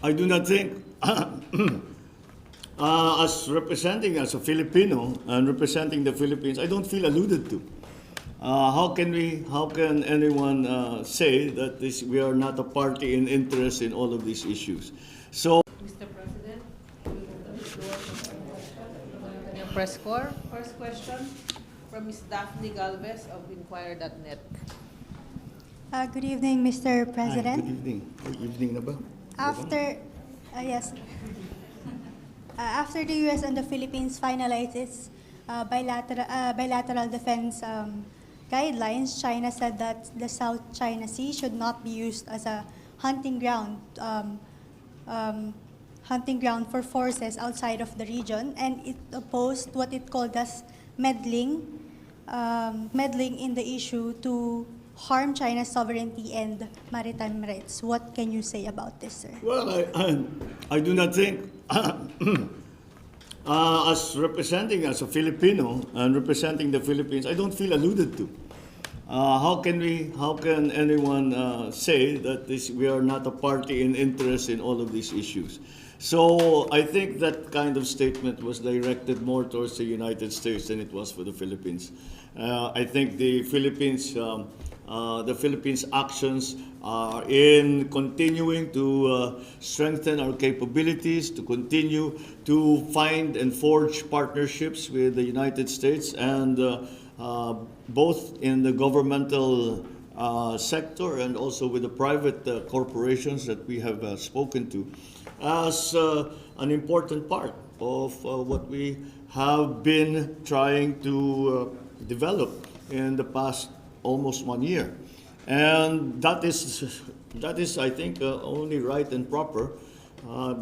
I do not think, as a Filipino and representing the Philippines, I don't feel alluded to. How can anyone say that we are not a party in interest in all of these issues? So, Mr. President, we will open the floor for Kanyang press corps. First question from Ms. Daphne Galvez of Inquirer.net. Good evening, Mr. hi, President. good evening. Good evening na ba? Yes. After the U.S. and the Philippines finalized its bilateral defense guidelines, China said that the South China Sea should not be used as a hunting ground for forces outside of the region, and it opposed what it called as meddling in the issue to harm China's sovereignty and maritime rights. What can you say about this, sir? Well, I do not think, as a Filipino and representing the Philippines, I don't feel alluded to. How can anyone say that we are not a party in interest in all of these issues? So I think that kind of statement was directed more towards the United States than it was for the Philippines. I think the Philippines actions are in continuing to strengthen our capabilities, to continue to find and forge partnerships with the United States, and both in the governmental sector and also with the private corporations that we have spoken to, as an important part of what we have been trying to develop in the past almost 1 year. And that is I think, only right and proper,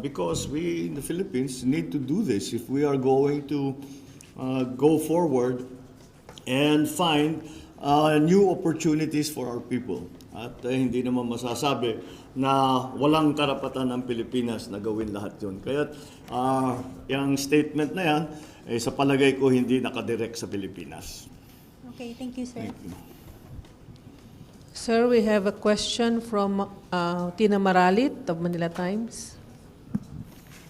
because we in the Philippines need to do this if we are going to go forward and find new opportunities for our people. At hindi naman masasabi na walang karapatan ng Pilipinas na gawin lahat yun. Kaya yung statement na yan, sa palagay ko hindi nakadirect sa Pilipinas. Okay, thank you, sir. Thank you. Sir, we have a question from Tina Maralit of Manila Times.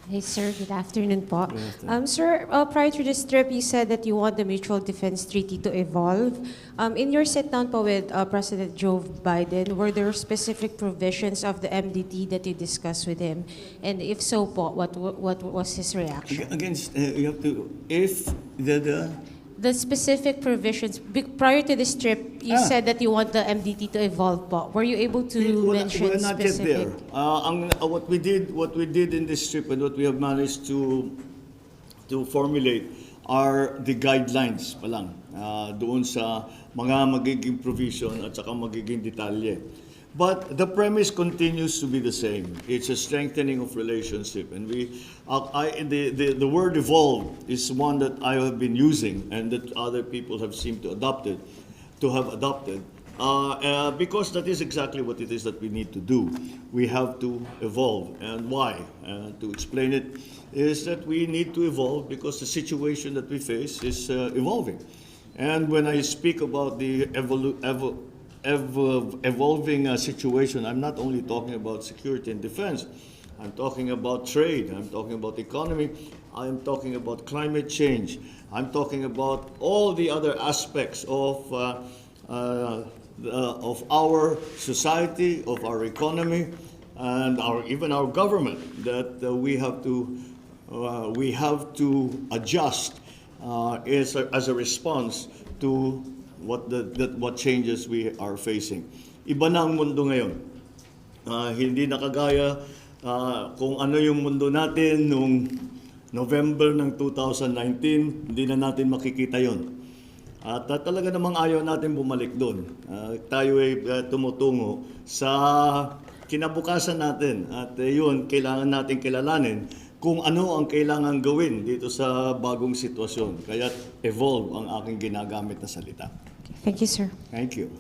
Hey, sir. Good afternoon po. Good afternoon. Sir, prior to this trip, you said that you want the Mutual Defense Treaty to evolve. In your sit-down po with President Joe Biden, were there specific provisions of the MDT that you discussed with him? And if so po, what was his reaction? Against, you have to, if The specific provisions, prior to this trip, you said that you want the MDT to evolve po. Were you able to mention we're not yet specific? there. What we did in this trip and what we have managed to formulate are the guidelines pa lang doon sa mga magiging provision at saka magiging detalye. But the premise continues to be the same. It's a strengthening of relationship, and the word "evolve" is one that I have been using, and that other people have seemed to have adopted, because that is exactly what it is that we need to do. We have to evolve, and why? To explain it, is that we need to evolve because the situation that we face is evolving, and when I speak about the evolving situation, I'm not only talking about security and defense. I'm talking about trade. I'm talking about economy. I'm talking about climate change. I'm talking about all the other aspects of our society, of our economy, and even our government that we have to adjust as a response to what changes we are facing. Iba na ang mundo ngayon. Hindi na kagaya kung ano yung mundo natin noong November ng 2019, hindi na natin makikita yon. At talaga namang ayaw natin bumalik doon. Tayo ay tumutungo sa kinabukasan natin. At yun, kailangan natin kilalanin kung ano ang kailangan gawin dito sa bagong sitwasyon. Kaya evolve ang aking ginagamit na salita. Thank you, sir. Thank you.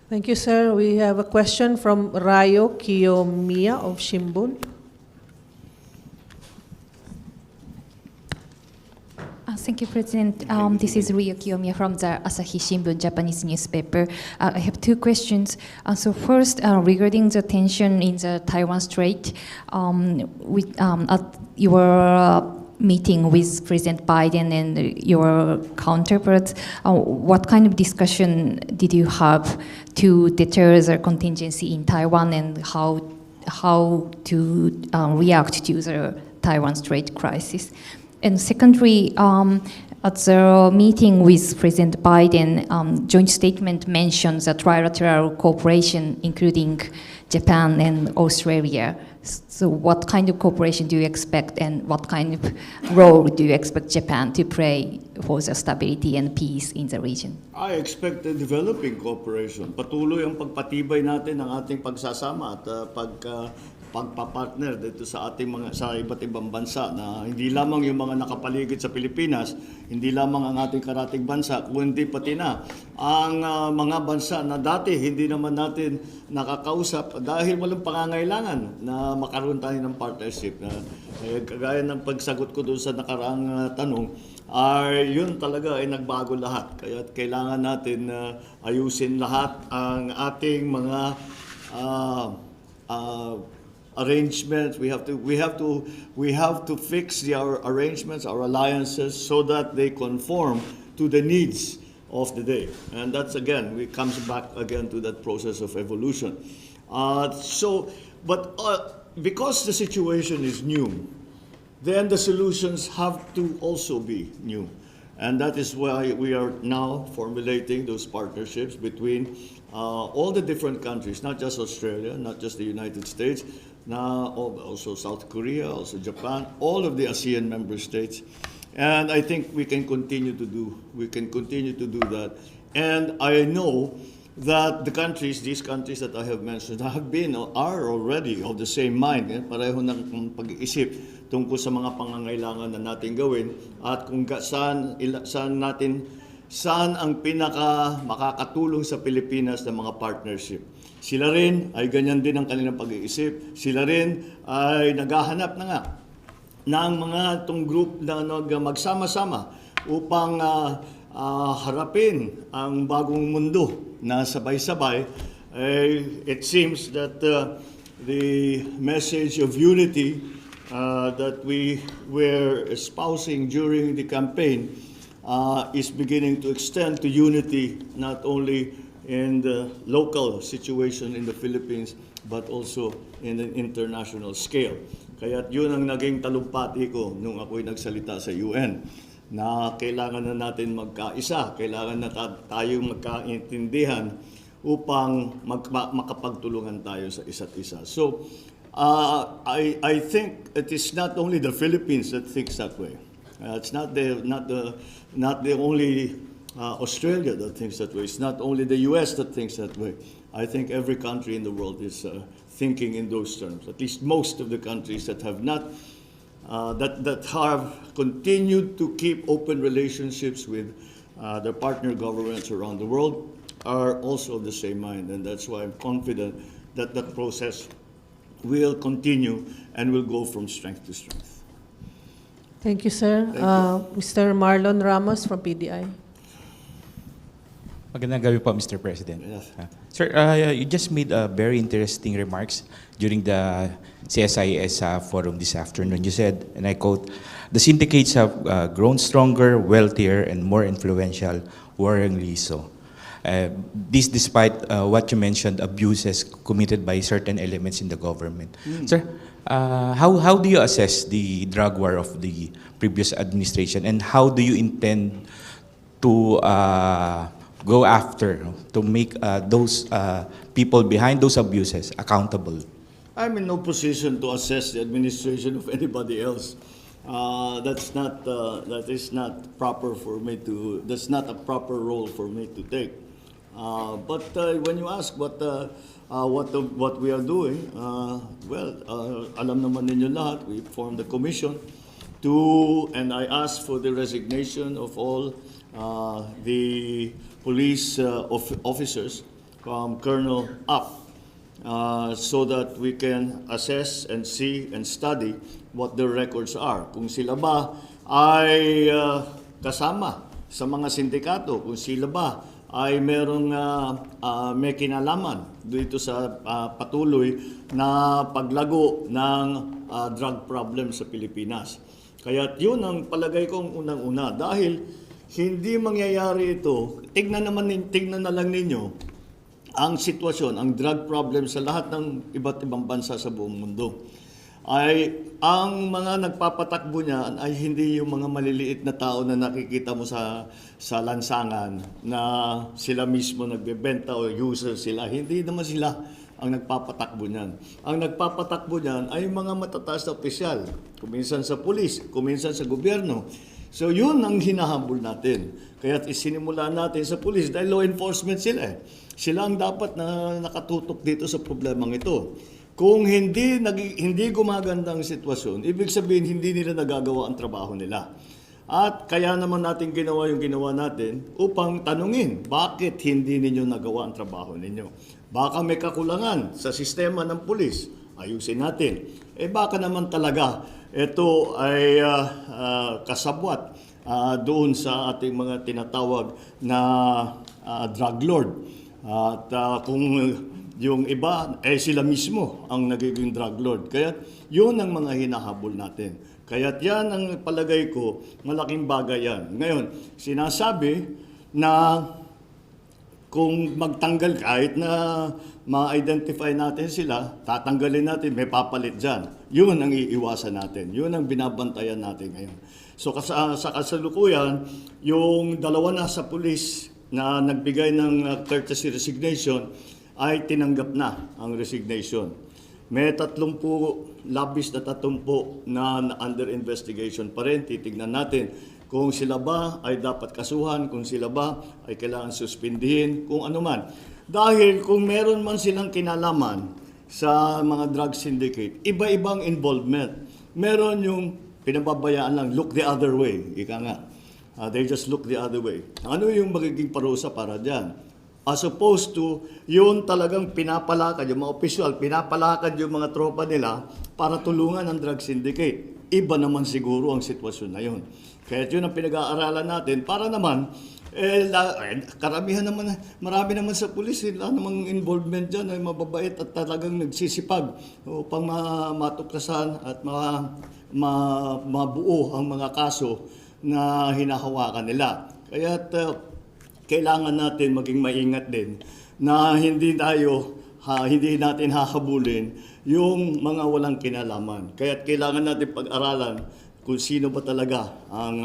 Thank you, sir. We have a question from Rayo Kiyomiya of Shimbun. Thank you, President. This is Ryo Kiyomiya from the Asahi Shimbun, Japanese newspaper. I have two questions. So first, regarding the tension in the Taiwan Strait, at your meeting with President Biden and your counterparts, what kind of discussion did you have to deter the contingency in Taiwan, and how to react to the Taiwan Strait crisis? And secondly, at the meeting with President Biden, joint statement mentions a trilateral cooperation, including Japan and Australia. So what kind of cooperation do you expect, and what kind of role do you expect Japan to play for the stability and peace in the region? I expect a developing cooperation. Patuloy ang pagpatibay natin ng ating pagsasama at pagpapartner dito sa ating sa iba't ibang bansa, na hindi lamang yung mga nakapaligid sa Pilipinas, hindi lamang ang ating karatig bansa, kundi pati na ang mga bansa na dati hindi naman natin nakakausap dahil walang pangangailangan na makaroon tayo ng partnership. Kagaya ng pagsagot ko doon sa nakaraang tanong, yun talaga ay nagbago lahat. Kaya kailangan natin ayusin lahat ang ating mga arrangements. We have to fix our arrangements, our alliances, so that they conform to the needs of the day. And that's again, we comes back again to that process of evolution. Because the situation is new, then the solutions have to also be new. And that is why we are now formulating those partnerships between all the different countries, not just Australia, not just the United States, now also South Korea, also Japan, all of the ASEAN member states. And I think we can continue to do that. And I know that these countries that I have mentioned are already of the same mind. Pareho ng pag-iisip tungkol sa mga pangangailangan na natin gawin at kung saan ang pinaka makakatulong sa Pilipinas ng mga partnership. Sila rin ay ganyan din ang kanilang pag-iisip. Sila rin ay naghahanap na nga ng mga itong group na magsama-sama upang harapin ang bagong mundo na sabay-sabay. It seems that the message of unity that we were espousing during the campaign is beginning to extend to unity not only in the local situation in the Philippines but also in an international scale. Kaya yun ang naging talumpati ko nung ako'y nagsalita sa UN, na kailangan na natin magkaisa, kailangan na tayong magkaintindihan upang makapagtulungan tayo sa isa't isa. So I think it is not only the Philippines that thinks that way. It's not the only Australia that thinks that way. It's not only the US that thinks that way. I think every country in the world is thinking in those terms. At least most of the countries that have not that have continued to keep open relationships with their partner governments around the world are also of the same mind, and that's why I'm confident that that process will continue and will go from strength to strength. Thank you, sir. Mr. Marlon Ramos from PDI. Magandang gabi po, Mr. President. Yes. Sir, you just made very interesting remarks during the CSIS forum this afternoon. You said, and I quote, "The syndicates have grown stronger, wealthier, and more influential, worryingly so." This despite what you mentioned, abuses committed by certain elements in the government. Sir, how do you assess the drug war of the previous administration, and how do you intend to go after, to make those people behind those abuses accountable? I'm in no position to assess the administration of anybody else. That is not proper for me to. That's not a proper role for me to take. But when you ask what we are doing, alam naman ninyo lahat. We formed the commission and I asked for the resignation of all the police officers from Colonel up, so that we can assess and see and study what their records are. Kung sila ba ay kasama sa mga sindikato, kung sila ba ay may kinalaman dito sa patuloy na paglago ng drug problem sa Pilipinas. Kaya yun ang palagay kong unang-una. Dahil hindi mangyayari ito, tignan na lang ninyo ang sitwasyon, ang drug problem sa lahat ng iba't ibang bansa sa buong mundo. Ay ang mga nagpapatakbo niyan ay hindi yung mga maliliit na tao na nakikita mo sa lansangan na sila mismo nagbebenta o user sila. Hindi naman sila ang nagpapatakbo niyan. Ang nagpapatakbo niyan ay mga matataas na opisyal, kuminsan sa pulis, kuminsan sa gobyerno. So yun ang hinahabol natin. Kaya isinimula natin sa pulis dahil law enforcement sila eh. Sila ang dapat na nakatutok dito sa problemang ito. Kung hindi gumaganda ang sitwasyon, ibig sabihin hindi nila nagagawa ang trabaho nila. At kaya naman natin ginawa yung ginawa natin upang tanungin, bakit hindi ninyo nagawa ang trabaho ninyo? Baka may kakulangan sa sistema ng pulis, ayusin natin. Baka naman talaga ito ay kasabwat doon sa ating mga tinatawag na drug lord. At kung yung iba, sila mismo ang nagiging drug lord. Kaya yun ang mga hinahabol natin. Kaya yan ang palagay ko, malaking bagay yan. Ngayon, sinasabi na kung magtanggal kahit na ma-identify natin sila, tatanggalin natin, may papalit dyan. Yun ang iiwasan natin. Yun ang binabantayan natin ngayon. So sa kasalukuyan, yung dalawa na sa pulis na nagbigay ng courtesy resignation, ay tinanggap na ang resignation. May 30, labis na 30 na under investigation pa rin. Titignan natin kung sila ba ay dapat kasuhan, kung sila ba ay kailangan suspindihin, kung ano man. Dahil kung meron man silang kinalaman sa mga drug syndicate, iba-ibang involvement. Meron yung pinababayaan lang, look the other way. Ika nga, they just look the other way. Ano yung magiging parusa para dyan? As opposed to, yun talagang pinapalakad, yung mga opisyal, pinapalakad yung mga tropa nila para tulungan ang drug syndicate. Iba naman siguro ang sitwasyon na yun. Kaya yun ang pinag-aaralan natin para naman, karamihan naman, marami naman sa pulis, wala namang involvement dyan ay mababait at talagang nagsisipag upang matuklasan at mabuo ang mga kaso na hinahawakan nila. Kaya kailangan natin maging maingat din na hindi natin hahabulin yung mga walang kinalaman. Kaya kailangan natin pag-aralan kung sino ba talaga ang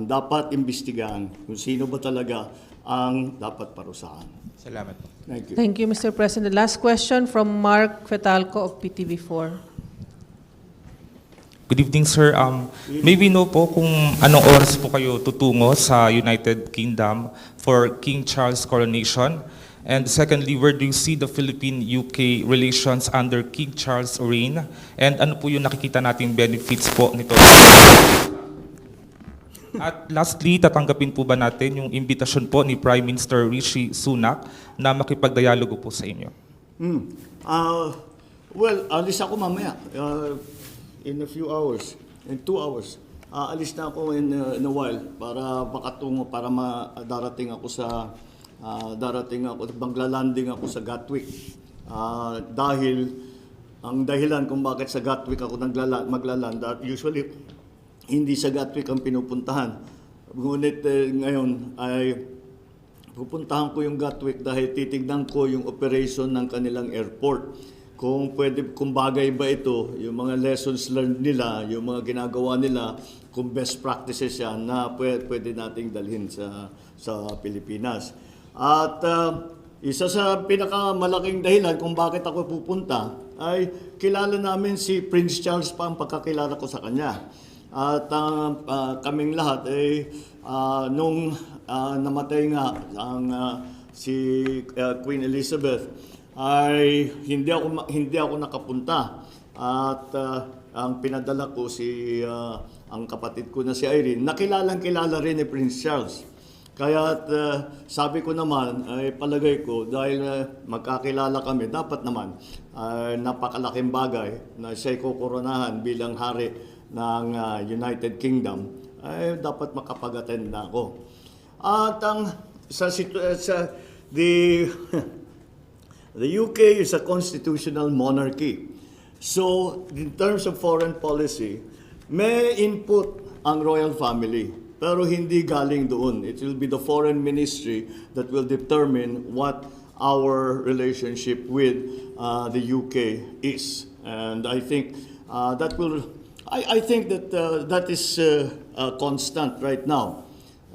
dapat imbestigahan, kung sino ba talaga ang dapat parusahan. Salamat. Thank you. Thank you, Mr. President. Last question from Mark Fetalco of PTV4. Good evening, sir. May we know po kung anong oras po kayo tutungo sa United Kingdom for King Charles coronation? And secondly, where do you see the Philippine-UK relations under King Charles' reign? And ano po yung nakikita nating benefits po nito? At lastly, tatanggapin po ba natin yung imbitasyon po ni Prime Minister Rishi Sunak na makipagdialogo po sa inyo? Well, alis ako mamaya. In a few hours, in 2 hours, alis na ako in a while para makatungo, para darating ako, magla-landing ako sa Gatwick. Dahil, ang dahilan kung bakit sa Gatwick ako maglaland, usually, hindi sa Gatwick ang pinupuntahan. Ngunit ngayon ay pupuntahan ko yung Gatwick dahil titignan ko yung operation ng kanilang airport. Kung bagay ba ito, yung mga lessons learned nila, yung mga ginagawa nila, kung best practices yan na pwede nating dalhin sa Pilipinas. At isa sa pinakamalaking dahilan kung bakit ako pupunta ay kilala namin si Prince Charles pa ang pagkakilala ko sa kanya. At kaming lahat nung namatay nga si Queen Elizabeth, ay hindi ako nakapunta at ang pinadala ko ang kapatid ko na si Irene, kilala rin ni Prince Charles. Kaya sabi ko naman, ay palagay ko dahil magkakilala kami, dapat naman napakalaking bagay na siya'y kukoronahan bilang hari ng United Kingdom ay dapat makapag-attend na ako. At ang sa the the UK is a constitutional monarchy. So, in terms of foreign policy, may input ang royal family, pero hindi galing doon. It will be the foreign ministry that will determine what our relationship with the UK is. And I think I think that that is constant right now.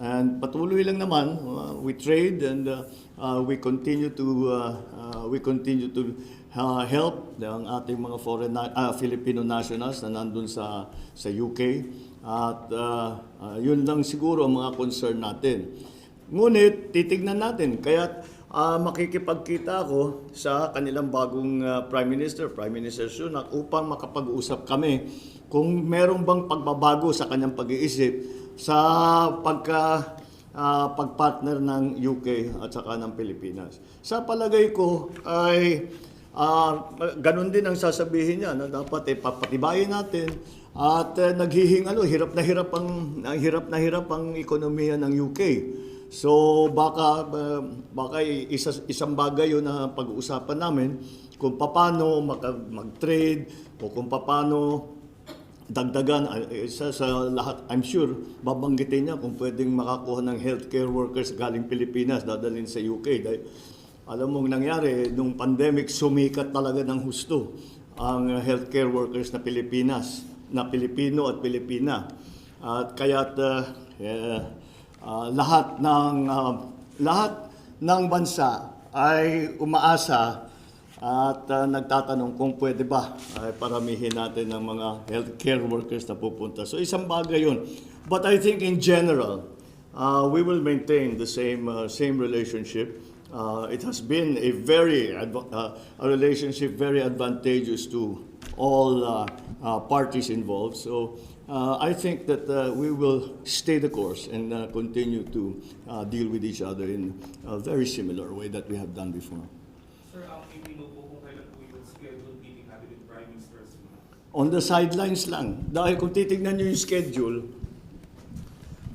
And patuloy lang naman, we trade and we continue to help ang ating mga Filipino nationals na nandun sa UK. At yun lang siguro ang mga concern natin. Ngunit titignan natin, kaya makikipagkita ako sa kanilang bagong Prime Minister Sunak, upang makapag-usap kami kung meron bang pagbabago sa kanyang pag-iisip sa pagpartner ng UK at saka ng Pilipinas. Sa palagay ko ay ganun din ang sasabihin niya na dapat papatibayin natin at hirap na hirap ang ekonomiya ng UK. So baka isang bagay yun na pag-uusapan namin kung paano mag-trade o kung paano dagdagan sa lahat. I'm sure babanggitin niya kung pwedeng makakuha ng healthcare workers galing Pilipinas dadalhin sa UK. Dahil alam mong nangyari nung pandemic, sumikat talaga ng husto ang healthcare workers na Pilipino at Pilipina. At kaya't lahat ng bansa ay umaasa at nagtatanong kung pwede ba paramihin natin ng mga healthcare workers na pupunta. So isang bagay yun. But I think in general, we will maintain the same relationship. It has been a relationship very advantageous to all parties involved. So I think that we will stay the course and continue to deal with each other in a very similar way that we have done before. Sir, hindi mo po kung kailan po yung schedule meeting natin with Prime Minister Sunak? On the sidelines lang. Dahil kung titignan nyo yung schedule,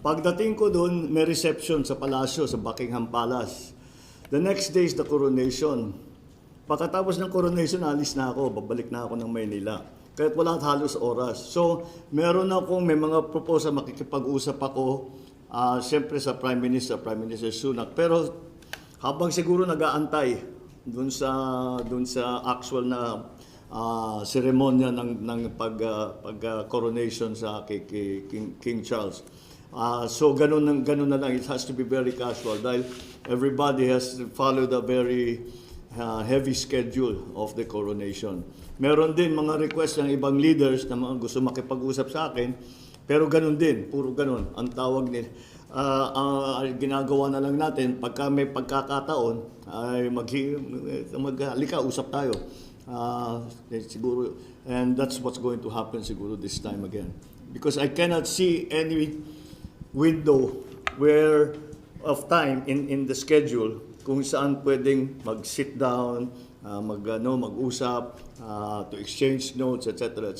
pagdating ko doon, may reception sa palasyo, sa Buckingham Palace. The next day is the coronation. Pagkatapos ng coronation, alis na ako, babalik na ako ng Maynila. Kahit walang halos oras. So, may mga proposal, makikipag-usap ako, siyempre sa Prime Minister Sunak. Pero habang siguro nag-aantay dun sa actual na seremonya ng pag-coronation sa King Charles. So ganun na lang. It has to be very casual dahil everybody has to follow the very heavy schedule of the coronation. Meron din mga request ng ibang leaders na mga gusto makipag-usap sa akin, pero ganun din, puro ganun. Ang tawag nila, ginagawa na lang natin, pagka may pagkakataon, ay halika, usap tayo. Siguro, and that's what's going to happen siguro this time again. Because I cannot see any window of time in the schedule kung saan pwedeng mag-sit down, mag-usap, to exchange notes, etc.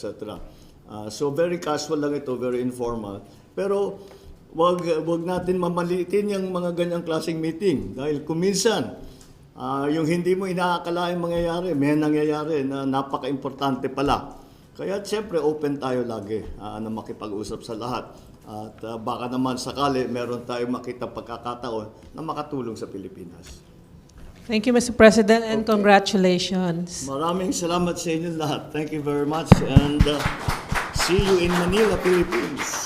So very casual lang ito, very informal. Pero wag natin mamaliitin yung mga ganyang klaseng meeting dahil kung minsan yung hindi mo inaakalain mangyayari, may nangyayari na napaka-importante pala. Kaya siyempre open tayo lagi na makipag-usap sa lahat. At baka naman sakali meron tayong makita pagkakataon na makatulong sa Pilipinas. Thank you, Mr. President, and congratulations. Maraming salamat sa inyo lahat. Thank you very much and see you in Manila, Philippines.